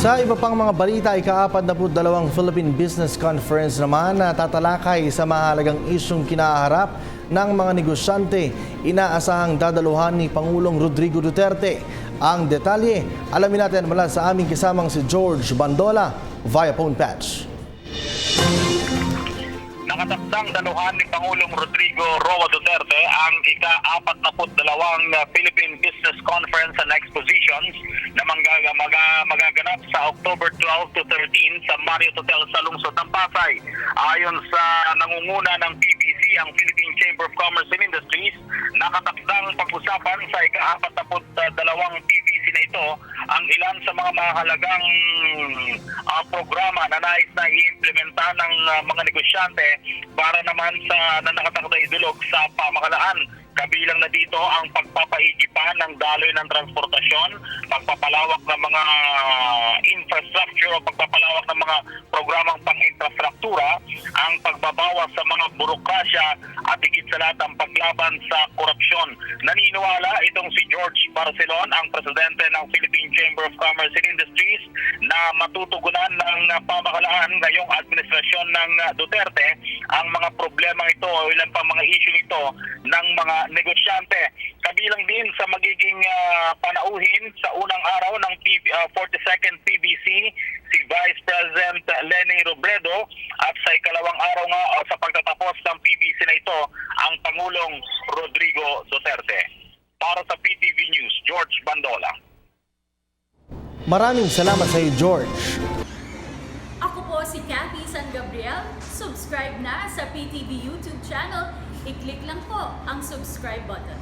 Sa iba pang mga balita, ika-42 Philippine Business Conference naman na tatalakay sa mahalagang isyong kinaharap ng mga negosyante. Inaasahang dadaluhan ni Pangulong Rodrigo Duterte. Ang detalye, alamin natin mula sa aming kasamang si George Bandola via phone patch. Nakatakdang daluhan ni Pangulong Rodrigo Roa Duterte ang ika-42 Philippine Business Conference and Expositions na magaganap sa October 12 to 13 sa Marriott Hotel sa lungsod ng Pasay. Ayon sa nangunguna ng PBC, ang Philippine Chamber of Commerce and Industries, nakatakdang pag-usapan sa ika-42 PBC na ito ang ilan sa mga mahalagang programa na nais na i-implementa ng mga negosyante para naman sa nakatakda idulog sa pamahalaan. Kabilang na dito ang pagpapaigipan ng daloy ng transportasyon, pagpapalawak ng mga infrastructure o pagpapalawak ng mga programang pang-infrastruktura, ang pagbabawas sa mga burokrasya at higit sa lahat ang paglaban sa korupsyon. Naniniwala itong si George Barcelon, ang presidente ng Philippine Chamber of Commerce and Industries, na matutugunan ng pamahalaan ngayong administrasyon ng Duterte ang mga problema ito o ilan pang mga issue ito ng mga negosyante. Kabilang din sa magiging panauhin sa unang araw ng 42nd PBC si Vice President Leni Robredo at sa ikalawang araw nga sa pagtatapos ng PBC na ito ang Pangulong Rodrigo Duterte. Para sa PTV News, George Bandola. Maraming salamat sa iyo, George. Ako po si Cathy San Gabriel. Subscribe na sa PTV YouTube channel. I-click lang po ang subscribe button.